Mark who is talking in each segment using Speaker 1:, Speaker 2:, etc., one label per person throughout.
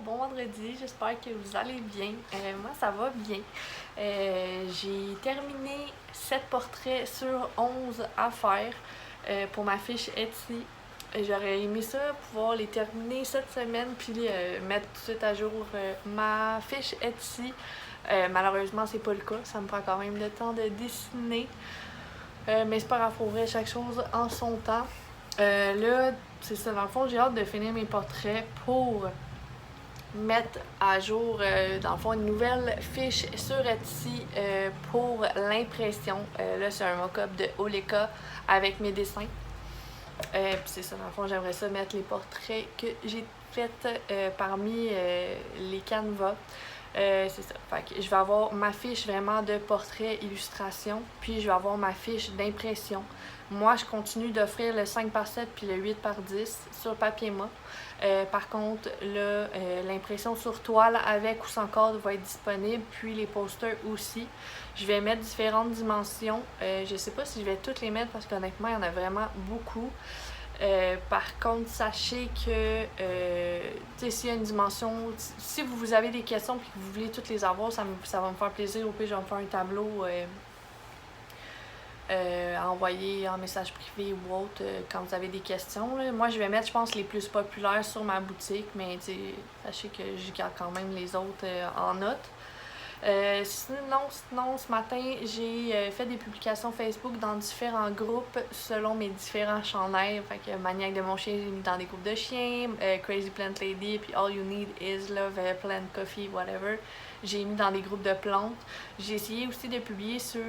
Speaker 1: Bon vendredi, j'espère que vous allez bien. Moi, ça va bien. J'ai terminé 7 portraits sur 11 à faire pour ma fiche Etsy. J'aurais aimé ça, pouvoir les terminer cette semaine, puis mettre tout de suite à jour ma fiche Etsy. Malheureusement, c'est pas le cas. Ça me prend quand même le temps de dessiner. Mais c'est pas grave, pour vrai, chaque chose en son temps. Là, c'est ça, dans le fond, j'ai hâte de finir mes portraits pour mettre à jour, dans le fond, une nouvelle fiche sur Etsy pour l'impression. Là, c'est un mock-up de Oleka avec mes dessins. Puis c'est ça, dans le fond, j'aimerais ça mettre les portraits que j'ai faits parmi les canevas. C'est ça. Fait que je vais avoir ma fiche vraiment de portrait illustration, puis je vais avoir ma fiche d'impression. Moi, je continue d'offrir le 5x7 puis le 8x10 sur papier mat. Par contre, là, l'impression sur toile avec ou sans corde va être disponible, puis les posters aussi. Je vais mettre différentes dimensions. Je sais pas si je vais toutes les mettre parce qu'honnêtement, il y en a vraiment beaucoup. Par contre, sachez que s'il y a une dimension, si vous avez des questions et que vous voulez toutes les avoir, ça va me faire plaisir. Au pire, je vais me faire un tableau à envoyer en message privé ou autre quand vous avez des questions. Là. Moi, je vais mettre, je pense, les plus populaires sur ma boutique, mais sachez que je garde quand même les autres en note. Sinon, ce matin, j'ai fait des publications Facebook dans différents groupes selon mes différents chandails. Fait que Maniaque de mon chien, j'ai mis dans des groupes de chiens, Crazy Plant Lady, puis All You Need Is Love, Plant Coffee, whatever. J'ai mis dans des groupes de plantes. J'ai essayé aussi de publier sur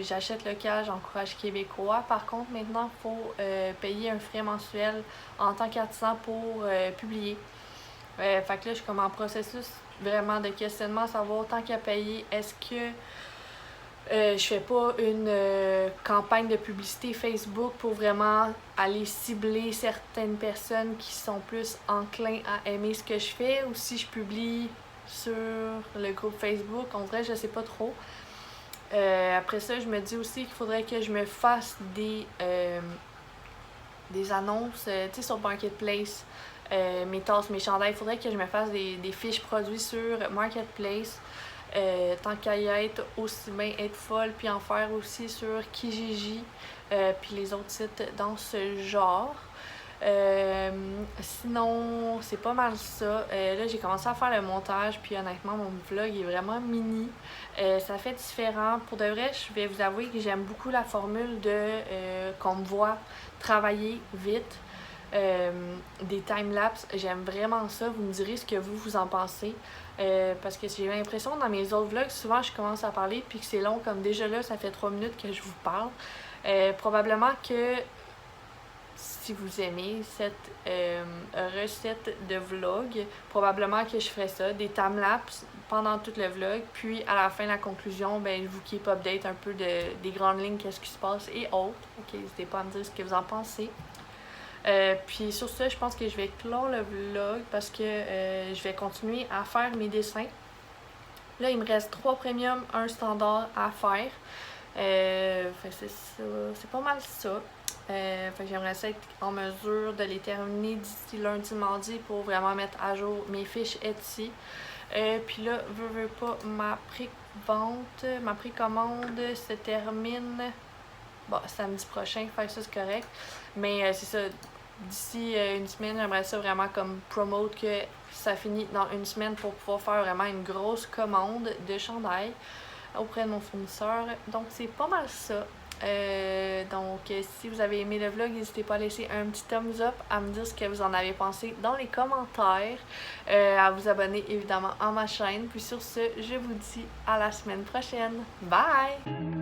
Speaker 1: J'achète local, j'encourage québécois. Par contre, maintenant, il faut payer un frais mensuel en tant qu'artisan pour publier. Fait que là, je suis comme en processus vraiment de questionnement, à savoir tant qu'à payer, est-ce que je fais pas une campagne de publicité Facebook pour vraiment aller cibler certaines personnes qui sont plus enclins à aimer ce que je fais, ou si je publie sur le groupe Facebook, en vrai, je sais pas trop. Après ça, je me dis aussi qu'il faudrait que je me fasse des annonces, tu sais, sur Marketplace. Mes tasses, mes chandails, il faudrait que je me fasse des fiches produits sur Marketplace. Tant qu'à y être, aussi bien être folle, puis en faire aussi sur Kijiji, puis les autres sites dans ce genre. Sinon, c'est pas mal ça. Là, j'ai commencé à faire le montage, puis honnêtement, mon vlog est vraiment mini. Ça fait différent. Pour de vrai, je vais vous avouer que j'aime beaucoup la formule de qu'on me voit travailler vite. Des timelapses, j'aime vraiment ça. Vous me direz ce que vous en pensez. Parce que j'ai l'impression dans mes autres vlogs, souvent je commence à parler puis que c'est long, comme déjà là, ça fait 3 minutes que je vous parle. Probablement que si vous aimez cette recette de vlog, probablement que je ferai ça, des timelapses pendant tout le vlog, puis à la fin, la conclusion, ben je vous keep update un peu des grandes lignes, qu'est-ce qui se passe et autres. Ok, n'hésitez pas à me dire ce que vous en pensez. Puis sur ça, je pense que je vais clore le vlog parce que je vais continuer à faire mes dessins. Là, il me reste 3 premium, 1 standard à faire. C'est ça, c'est pas mal ça. J'aimerais ça être en mesure de les terminer d'ici lundi, mardi pour vraiment mettre à jour mes fiches Etsy. Puis là, veux pas, ma prévente, ma précommande se termine samedi prochain, faire ça c'est correct. Mais c'est ça, d'ici une semaine, j'aimerais ça vraiment comme promote que ça finit dans une semaine pour pouvoir faire vraiment une grosse commande de chandail auprès de mon fournisseur. Donc c'est pas mal ça. Si vous avez aimé le vlog, n'hésitez pas à laisser un petit thumbs up, à me dire ce que vous en avez pensé dans les commentaires, à vous abonner évidemment à ma chaîne. Puis sur ce, je vous dis à la semaine prochaine. Bye!